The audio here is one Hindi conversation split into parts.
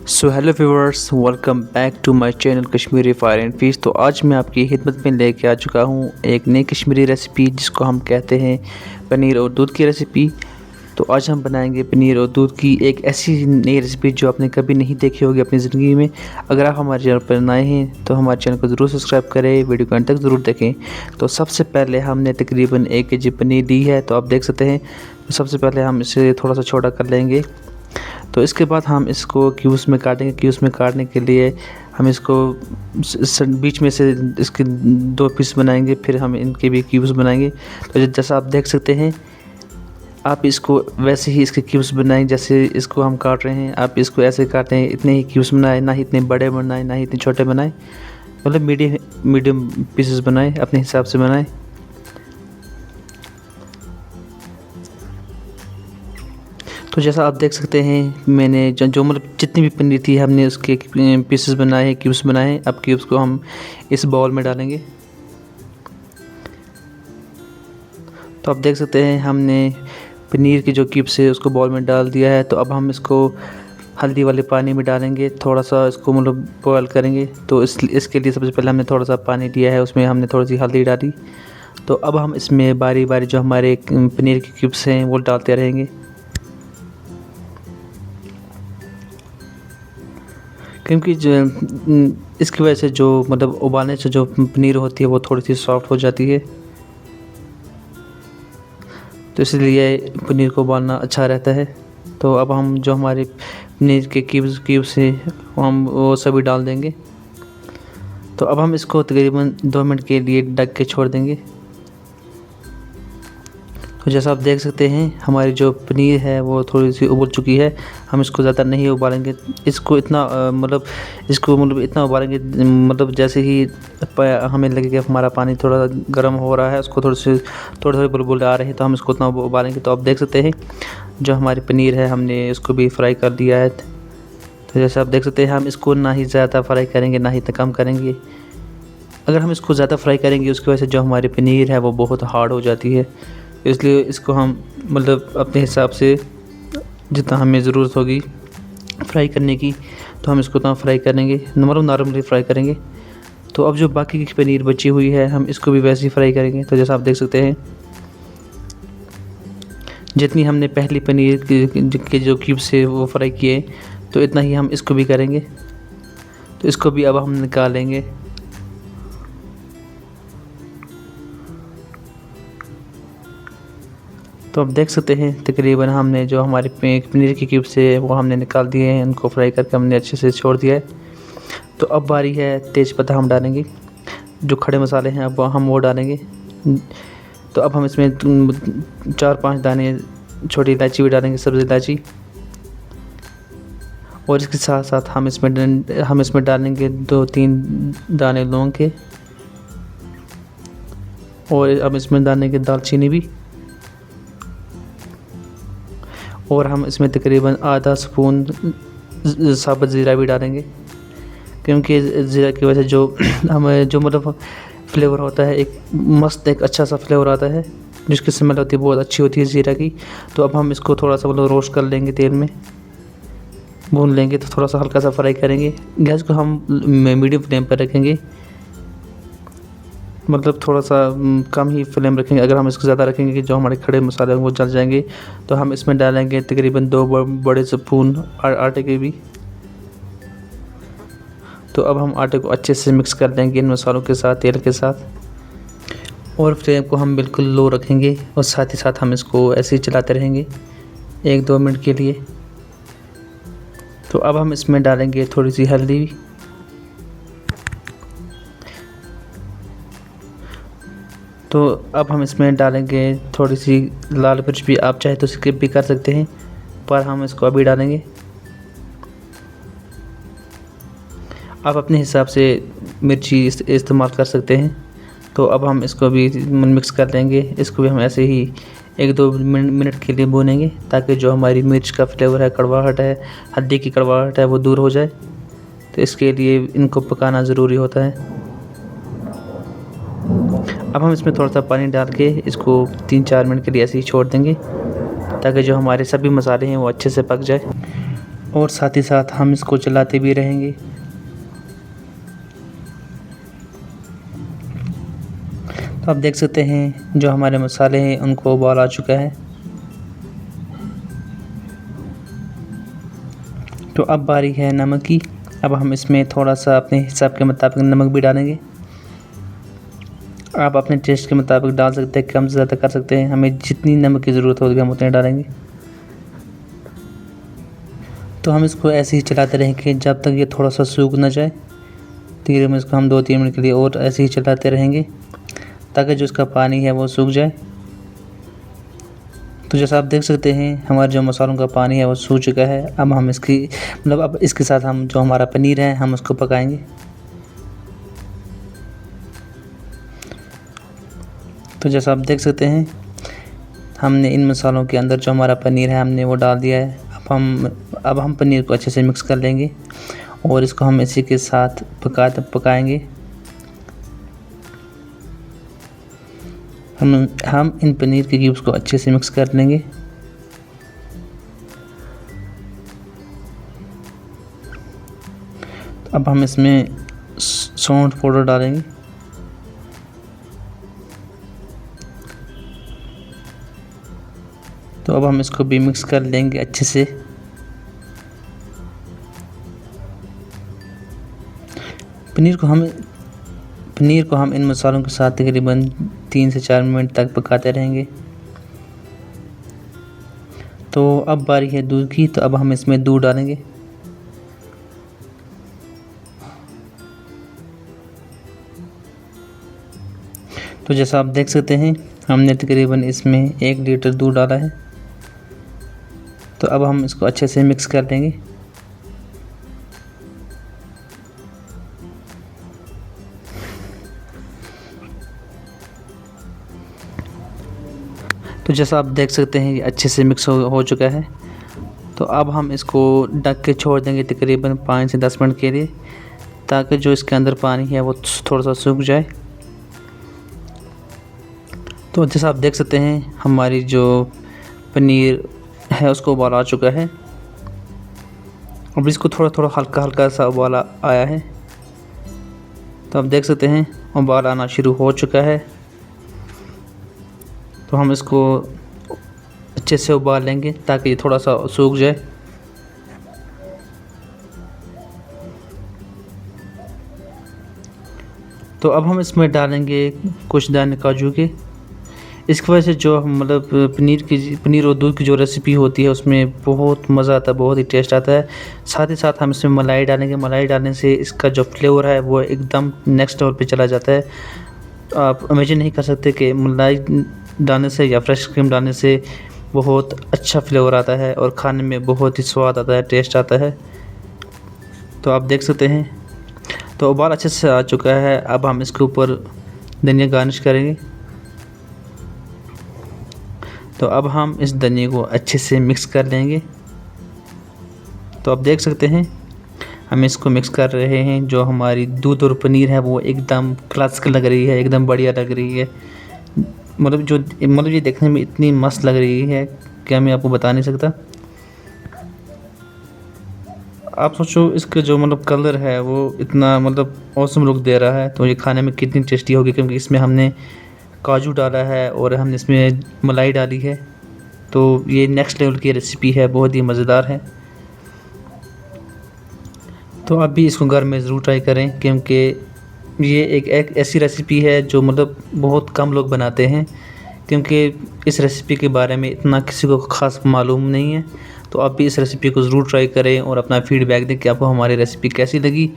So hello viewers, welcome back to my channel Kashmiri fire and fish. तो आज मैं आपकी खिदमत में लेके आ चुका हूँ एक नई कश्मीरी रेसिपी जिसको हम कहते हैं पनीर और दूध की रेसिपी। तो आज हम बनाएंगे पनीर और दूध की एक ऐसी नई रेसिपी जो आपने कभी नहीं देखी होगी अपनी ज़िंदगी में। अगर आप हमारे चैनल पर नए हैं तो हमारे चैनल को ज़रूर सब्सक्राइब करें, वीडियो को अंत तक ज़रूर देखें। तो सबसे पहले हमने तकरीबन 1 केजी पनीर ली है, तो आप देख सकते हैं। तो सबसे पहले हम इसे थोड़ा सा छोटा कर लेंगे। तो इसके बाद हम इसको क्यूब्स में काटेंगे। क्यूब्स में काटने के लिए हम इसको बीच में से इसके 2 पीस बनाएंगे, फिर हम इनके भी क्यूब्स बनाएंगे। तो जैसा आप देख सकते हैं, आप इसको वैसे ही इसके क्यूब्स बनाएं जैसे इसको हम काट रहे हैं। आप इसको ऐसे काटें, इतने ही क्यूब्स बनाएं, ना ही इतने बड़े बनाएं ना ही इतने छोटे बनाएं, मतलब मीडियम पीसेस बनाएं, अपने हिसाब से बनाएं। तो जैसा आप देख सकते हैं, मैंने जो मतलब जितनी भी पनीर थी हमने उसके पीसेस बनाए हैं, क्यूब्स बनाए हैं। अब क्यूब्स को हम इस बाउल में डालेंगे। तो आप देख सकते हैं हमने पनीर के जो क्यूब्स है उसको बाउल में डाल दिया है। तो अब हम इसको हल्दी वाले पानी में डालेंगे, थोड़ा सा इसको मतलब बॉयल करेंगे। तो इसके लिए सबसे पहले हमने थोड़ा सा पानी लिया है, उसमें हमने थोड़ी सी हल्दी डाली। तो अब हम इसमें बारी बारी जो हमारे पनीर के क्यूब्स हैं वो डालते रहेंगे, क्योंकि इसकी वजह से जो मतलब उबालने से जो पनीर होती है वो थोड़ी सी सॉफ्ट हो जाती है। तो इसलिए पनीर को उबालना अच्छा रहता है। तो अब हम जो हमारे पनीर के क्यूब्स हैं हम वो सभी डाल देंगे। तो अब हम इसको तकरीबन 2 मिनट के लिए ढक के छोड़ देंगे। तो जैसा आप देख सकते हैं, हमारी जो पनीर है वो थोड़ी सी उबल चुकी है। हम इसको ज़्यादा नहीं उबालेंगे, इसको इतना इतना उबालेंगे मतलब जैसे ही हमें लगे कि हमारा पानी थोड़ा गर्म हो रहा है, उसको थोड़ी बुलबुल आ रही है, तो हम इसको उतना उबालेंगे। तो आप देख सकते हैं जो हमारी पनीर है हमने इसको भी फ्राई कर दिया है। तो जैसे आप देख सकते हैं, हम इसको ना ही ज़्यादा फ्राई करेंगे ना ही इतना कम करेंगे। अगर हम इसको ज़्यादा फ्राई करेंगे उसकी वजह से जो हमारी पनीर है वो बहुत हार्ड हो जाती है। इसलिए इसको हम मतलब अपने हिसाब से जितना हमें ज़रूरत होगी फ्राई करने की, तो हम इसको उतना फ्राई करेंगे, नॉर्मली फ्राई करेंगे। तो अब जो बाकी की पनीर बची हुई है हम इसको भी वैसे ही फ्राई करेंगे। तो जैसा आप देख सकते हैं, जितनी हमने पहली पनीर के जो क्यूब्स है वो फ्राई किए, तो इतना ही हम इसको भी करेंगे। तो इसको भी अब हम निकालेंगे। तो आप देख सकते हैं तकरीबन हमने जो हमारे पनीर के क्यूब्स है वो हमने निकाल दिए हैं, उनको फ्राई करके हमने अच्छे से छोड़ दिया है। तो अब बारी है तेज़पत्ता हम डालेंगे, जो खड़े मसाले हैं अब हम वो डालेंगे। तो अब हम इसमें 4-5 दाने छोटी इलायची भी डालेंगे, सब्ज़ी इलायची। और इसके साथ साथ हम इसमें डालेंगे 2-3 दाने लौंग के, और अब इसमें डालेंगे दालचीनी भी। और हम इसमें तकरीबन आधा स्पून साबुत ज़ीरा भी डालेंगे, क्योंकि ज़ीरा की वजह से जो हमें जो मतलब फ्लेवर होता है, एक अच्छा सा फ्लेवर आता है, जिसकी स्मेल होती है बहुत अच्छी होती है ज़ीरा की। तो अब हम इसको थोड़ा सा मतलब रोस्ट कर लेंगे, तेल में भून लेंगे। तो थोड़ा सा हल्का सा फ्राई करेंगे। गैस को हम मीडियम फ्लेम पर रखेंगे, मतलब थोड़ा सा कम ही फ्लेम रखेंगे। अगर हम इसको ज़्यादा रखेंगे कि जो हमारे खड़े मसाले हैं वो जल जाएंगे। तो हम इसमें डालेंगे तकरीबन 2 बड़े स्पून आटे के भी। तो अब हम आटे को अच्छे से मिक्स कर देंगे इन मसालों के साथ, तेल के साथ। और फ्लेम को हम बिल्कुल लो रखेंगे, और साथ ही साथ हम इसको ऐसे ही चलाते रहेंगे 1-2 मिनट के लिए। तो अब हम इसमें डालेंगे थोड़ी सी हल्दी। तो अब हम इसमें डालेंगे थोड़ी सी लाल मिर्च भी, आप चाहे तो स्किप भी कर सकते हैं, पर हम इसको अभी डालेंगे। आप अपने हिसाब से मिर्ची इस्तेमाल कर सकते हैं। तो अब हम इसको भी मिक्स कर लेंगे। इसको भी हम ऐसे ही 1-2 मिनट के लिए भूनेंगे, ताकि जो हमारी मिर्च का फ्लेवर है, कड़वाहट है, हल्दी की कड़वाहट है, वो दूर हो जाए। तो इसके लिए इनको पकाना ज़रूरी होता है। अब हम इसमें थोड़ा सा पानी डाल के इसको 3-4 मिनट के लिए ऐसे ही छोड़ देंगे, ताकि जो हमारे सभी मसाले हैं वो अच्छे से पक जाए। और साथ ही साथ हम इसको चलाते भी रहेंगे। तो आप देख सकते हैं जो हमारे मसाले हैं उनको उबाल आ चुका है। तो अब बारी है नमक की। अब हम इसमें थोड़ा सा अपने हिसाब के मुताबिक नमक भी डालेंगे। आप अपने टेस्ट के मुताबिक डाल सकते हैं, कम से ज़्यादा कर सकते हैं। हमें जितनी नमक की ज़रूरत होगी हम उतने डालेंगे। तो हम इसको ऐसे ही चलाते रहेंगे जब तक ये थोड़ा सा सूख ना जाए। धीरे में इसको हम 2-3 मिनट के लिए और ऐसे ही चलाते रहेंगे ताकि जो इसका पानी है वो सूख जाए। तो जैसा आप देख सकते हैं हमारे जो मसालों का पानी है वो सूख चुका है। अब हम अब इसके साथ हम जो हमारा पनीर है हम उसको पकाएंगे। तो जैसा आप देख सकते हैं हमने इन मसालों के अंदर जो हमारा पनीर है हमने वो डाल दिया है। अब हम पनीर को अच्छे से मिक्स कर लेंगे और इसको हम इसी के साथ पकाएंगे। हम इन पनीर के क्यूब्स को अच्छे से मिक्स कर लेंगे। अब हम इसमें सौंठ पाउडर डालेंगे। तो अब हम इसको भी मिक्स कर लेंगे अच्छे से। पनीर को हम इन मसालों के साथ तकरीबन 3 से 4 मिनट तक पकाते रहेंगे। तो अब बारी है दूध की। तो अब हम इसमें दूध डालेंगे। तो जैसा आप देख सकते हैं हमने तकरीबन इसमें 1 लीटर दूध डाला है। तो अब हम इसको अच्छे से मिक्स कर लेंगे। तो जैसा आप देख सकते हैं ये अच्छे से मिक्स हो चुका है। तो अब हम इसको ढक के छोड़ देंगे तकरीबन 5 से 10 मिनट के लिए ताकि जो इसके अंदर पानी है वो थोड़ा सा सूख जाए। तो जैसा आप देख सकते हैं हमारी जो पनीर है उसको उबाल आ चुका है। अब इसको थोड़ा थोड़ा हल्का सा उबाल आया है। तो आप देख सकते हैं उबाल आना शुरू हो चुका है। तो हम इसको अच्छे से उबाल लेंगे ताकि ये थोड़ा सा सूख जाए। तो अब हम इसमें डालेंगे कुछ दाने काजू के। इसकी वजह से जो मतलब पनीर और दूध की जो रेसिपी होती है उसमें बहुत मज़ा आता है, बहुत ही टेस्ट आता है। साथ ही साथ हम इसमें मलाई डालेंगे। मलाई डालने से इसका जो फ्लेवर है वो एकदम नेक्स्ट लेवल पे चला जाता है। आप इमेजिन नहीं कर सकते कि मलाई डालने से या फ्रेश क्रीम डालने से बहुत अच्छा फ्लेवर आता है और खाने में बहुत ही स्वाद आता है, टेस्ट आता है। तो आप देख सकते हैं तो उबाल अच्छे से आ चुका है। अब हम इसके ऊपर धनिया गार्निश करेंगे। तो अब हम इस धनिया को अच्छे से मिक्स कर लेंगे। तो आप देख सकते हैं हम इसको मिक्स कर रहे हैं। जो हमारी दूध और पनीर है वो एकदम क्लासिक लग रही है, एकदम बढ़िया लग रही है। मतलब ये देखने में इतनी मस्त लग रही है कि मैं आपको बता नहीं सकता। आप सोचो इसका जो मतलब कलर है वो इतना मतलब औसम लुक दे रहा है। तो ये खाने में कितनी टेस्टी होगी क्योंकि इसमें हमने काजू डाला है और हमने इसमें मलाई डाली है। तो ये नेक्स्ट लेवल की रेसिपी है, बहुत ही मज़ेदार है। तो आप भी इसको घर में ज़रूर ट्राई करें क्योंकि ये एक ऐसी रेसिपी है जो मतलब बहुत कम लोग बनाते हैं क्योंकि इस रेसिपी के बारे में इतना किसी को ख़ास मालूम नहीं है। तो आप भी इस रेसिपी को ज़रूर ट्राई करें और अपना फीडबैक दें कि आपको हमारी रेसिपी कैसी लगी।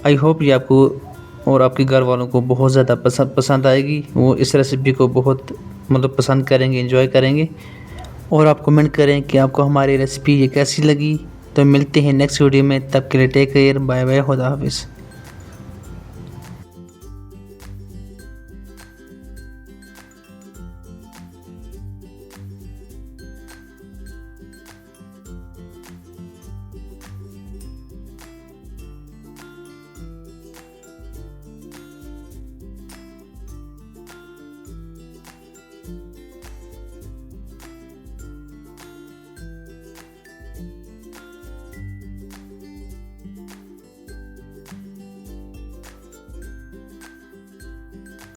आई होप ये आपको और आपके घर वालों को बहुत ज़्यादा पसंद आएगी। वो इस रेसिपी को बहुत मतलब पसंद करेंगे, एंजॉय करेंगे। और आप कमेंट करें कि आपको हमारी रेसिपी ये कैसी लगी। तो मिलते हैं नेक्स्ट वीडियो में, तब के लिए टेक केयर, बाय बाय, खुदा हाफिज़।